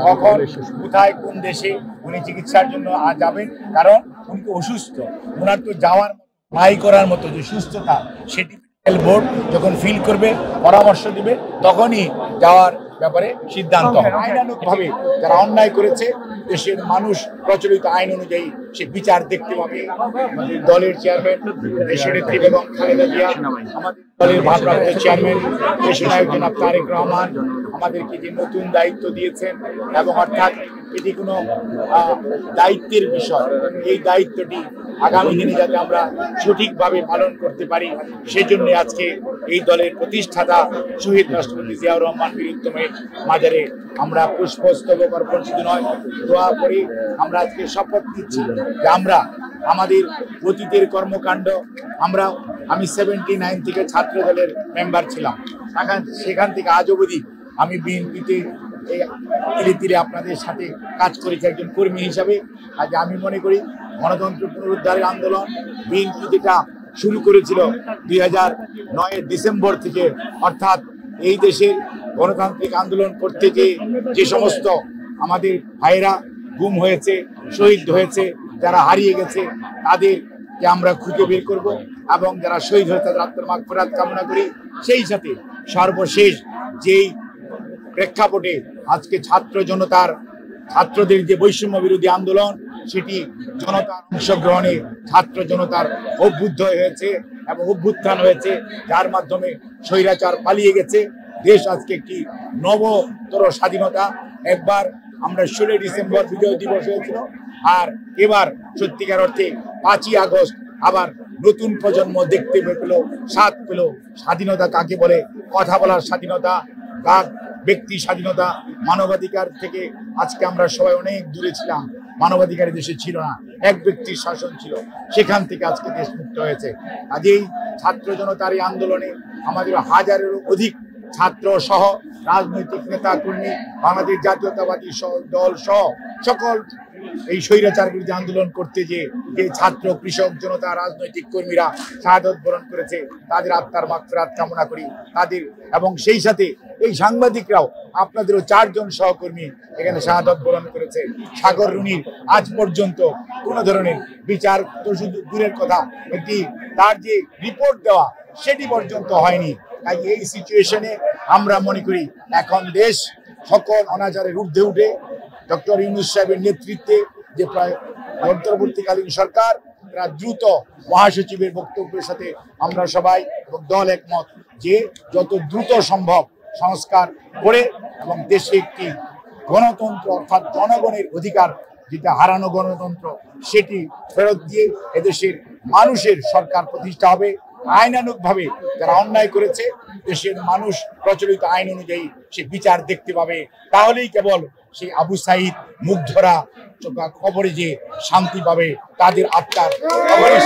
কখন কোথায় কোন দেশে উনি চিকিৎসার জন্য যাবেন, কারণ উনি তো অসুস্থ। ওনার তো যাওয়ার ট্রাই করার মতো যে সুস্থতা সেটি বোর্ড যখন ফিল করবে, পরামর্শ দিবে, তখনই যাওয়ার ব্যাপারে সিদ্ধান্ত হবে। আইনানুগভাবে যারা অন্যায় করেছে, দেশের মানুষ প্রচলিত আইন অনুযায়ী সে বিচার দেখতে পাবে। আমাদের দলের চেয়ারম্যান দেশনেত্রী বেগম খালেদা জিয়া, আমাদের দলের ভারপ্রাপ্ত চেয়ারম্যান দেশনায়ক জনাব তারেক রহমান আমাদেরকে যে নতুন দায়িত্ব দিয়েছেন, এবং অর্থাৎ এটি কোনো দায়িত্বের বিষয়, এই দায়িত্বটি আগামী দিনে যাতে আমরা সঠিকভাবে পালন করতে পারি, সেজন্য আজকে এই দলের প্রতিষ্ঠাতা শহীদ রাষ্ট্রপতি জিয়াউর রহমান বীরুত্তমের মাজারে আমরা পুষ্পস্তবক অর্পণ শুধু নয়, দোয়া করি। আমরা আজকে শপথ নিচ্ছি যে আমরা আমাদের অতীতের কর্মকাণ্ড, আমি 79 থেকে ছাত্র দলের মেম্বার ছিলাম, সেখান থেকে আজ অবধি আমি বিএনপিতে ধীরে ধীরে আপনাদের সাথে কাজ করেছি একজন কর্মী হিসাবে। আজ আমি মনে করি গণতন্ত্র পুনরুদ্ধারের আন্দোলন বিএনপি যেটা শুরু করেছিল 2009 ডিসেম্বর থেকে, অর্থাৎ এই দেশের গণতান্ত্রিক আন্দোলন করতে যে সমস্ত আমাদের ভাইরা গুম হয়েছে, শহীদ হয়েছে, যারা হারিয়ে গেছে, তাদেরকে আমরা খুঁজে বের করব, এবং যারা শহীদ হয়েছে তাদের আত্মার মাগফিরাত কামনা করি। সেই সাথে সর্বশেষ যেই প্রেক্ষাপটে আজকে ছাত্রদের যে বৈষম্য বিরোধী আন্দোলন, সেটি জনতার অংশগ্রহণে ছাত্র জনতার হয়েছে এবং অভ্যুত্থান হয়েছে, যার মাধ্যমে স্বৈরাচার পালিয়ে গেছে। দেশ আজকে একটি নবতর স্বাধীনতা। একবার আমরা 16 ডিসেম্বর বিজয় দিবস হয়েছিল, আর এবার সত্যিকার অর্থে 5ই আগস্ট আবার নতুন প্রজন্ম দেখতে পেল, স্বাদ পেল স্বাধীনতা কাকে বলে, কথা বলার স্বাধীনতা, ব্যক্তি স্বাধীনতা, মানবাধিকার থেকে আজকে আমরা সবাই অনেক দূরে ছিলাম। মানবাধিকারের দেশে ছিল না, এক ব্যক্তির শাসন ছিল, সেখান থেকে আজকে দেশ মুক্ত হয়েছে। কাজেই ছাত্র জনতার এই আন্দোলনে আমাদের হাজারেরও অধিক ছাত্র সহ রাজনৈতিক নেতা কর্মী, বাংলাদেশ জাতীয়তাবাদী দল সহ সকল এই স্বৈরাচার বিরোধী আন্দোলন করতে যে ছাত্র, কৃষক জনতা, রাজনৈতিক কর্মীরা শাহাদত বরণ করেছে, তাদের আত্মার মাগফিরাত কামনা করি তাদের। এবং সেই সাথে এই সাংবাদিকরাও, আপনাদেরও 4 জন সহকর্মী এখানে শাহাদত বরণ করেছে। সাগর রুনির আজ পর্যন্ত কোনো ধরনের বিচার তো শুধু দূরের কথা, তার যে রিপোর্ট দেওয়া সেটি পর্যন্ত হয়নি। তাই এই সিচুয়েশনে আমরা মনে করি এখন দেশ সকল অনাচারের ঊর্ধ্বে উঠে ডক্টর ইউনূস সাহেবের নেতৃত্বে যে প্রায় অন্তর্বর্তীকালীন সরকার, তারা দ্রুত মহাসচিবের বক্তব্যের সাথে আমরা সবাই দল একমত যে যত দ্রুত সম্ভব সংস্কার করে এবং দেশে একটি গণতন্ত্র, অর্থাৎ জনগণের অধিকার যেটা হারানো গণতন্ত্র, সেটি ফেরত দিয়ে এদেশের মানুষের সরকার প্রতিষ্ঠা হবে। আইনানুগভাবে যারা অন্যায় করেছে, দেশের মানুষ প্রচলিত আইন অনুযায়ী সে বিচার দেখতে পাবে। তাহলেই কেবল সেই আবু সাঈদ, মুগ্ধরা খবরে যে শান্তি পাবে, তাদের আত্মার খবরে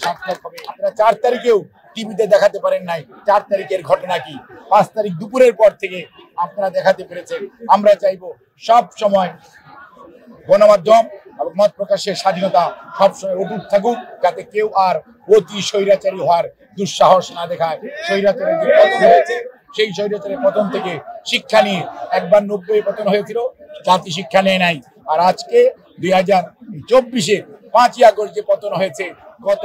সার্থক হবে। আপনারা 4 তারিখেও টিভিতে দেখাতে পারেন নাই 4 তারিখের ঘটনা কি, 5 তারিখ দুপুরের পর থেকে আপনারা দেখাতে পেরেছেন। আমরা চাইবো সব সময় গণমাধ্যম এবং মত প্রকাশের স্বাধীনতা সবসময় অটুট থাকুক, যাতে কেউ আর অতি স্বৈরাচারী হওয়ার দুঃসাহস না দেখায়। স্বৈরাচারের যে পতন হয়েছে, সেই স্বৈরাচারের পতন থেকে শিক্ষা নিয়ে একবার 90 পতন হয়েছিল, জাতি শিক্ষা নেয় নাই। আর আজকে 2024-এ 5ই আগস্ট যে পতন হয়েছে, গত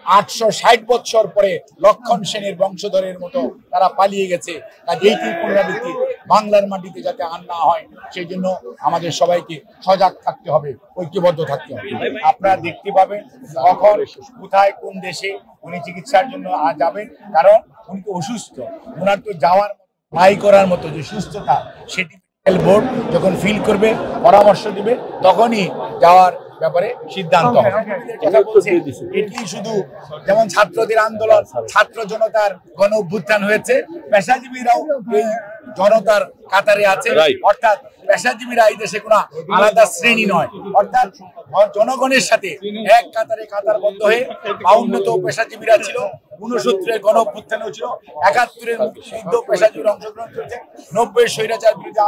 860 বছর পরে লক্ষণ সেনের বংশধরের মতো তারা পালিয়ে গেছে। আর এইটির পুনরাবৃত্তি বাংলার মাটিতে যাতে আর না হয়, সেই জন্য আমাদের সবাইকে সজাগ থাকতে হবে, ঐক্যবদ্ধ থাকতে হবে। আপনারা দেখতে পাবেন কখন কোথায় কোন দেশে উনি চিকিৎসার জন্য যাবেন, কারণ উনি তো অসুস্থ। ওনার তো যাওয়ার ট্রাই করার মতো যে সুস্থতা, সেটি বোর্ড যখন ফিল করবে, পরামর্শ দিবে, তখনই যাওয়ার ব্যাপারে সিদ্ধান্ত হবে। এটি শুধু যেমন ছাত্রদের আন্দোলন, ছাত্র জনতার গণ অভ্যুত্থান হয়েছে, পেশাজীবীরাও এই জনতার কাতারে আছে। অর্থাৎ পেশাজীবীরা এই দেশে কোনো আলাদা শ্রেণী নয়, অর্থাৎ জনগণের সাথে এক কাতারে কাতারবদ্ধ হয়ে 52 পেশাজীবীরা ছিল, 69-এর গণ অভ্যুত্থানেও ছিল, 71-এর মুক্তিযুদ্ধ পেশাজীবীরা অংশগ্রহণ করেছে, 90-এর স্বৈরাচার বিরোধী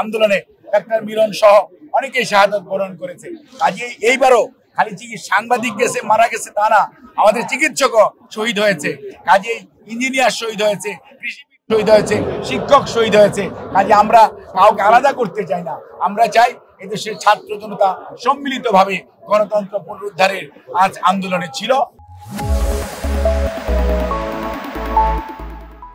আন্দোলনে ডাক্তার মিলন সহ অনেকেই শাহাদত বরণ করেছে। কাজেই এইবারও খালি সাংবাদিক গেছে, মারা গেছে তা না, আমাদের চিকিৎসকও শহীদ হয়েছে, কাজেই ইঞ্জিনিয়ার শহীদ হয়েছে, কৃষিবিদ শহীদ হয়েছে, শিক্ষক শহীদ হয়েছে। কাজে আমরা কাউকে আলাদা করতে চাই না। আমরা চাই এদেশের ছাত্র জনতা সম্মিলিতভাবে গণতন্ত্র পুনরুদ্ধারের আজ আন্দোলনে ছিল।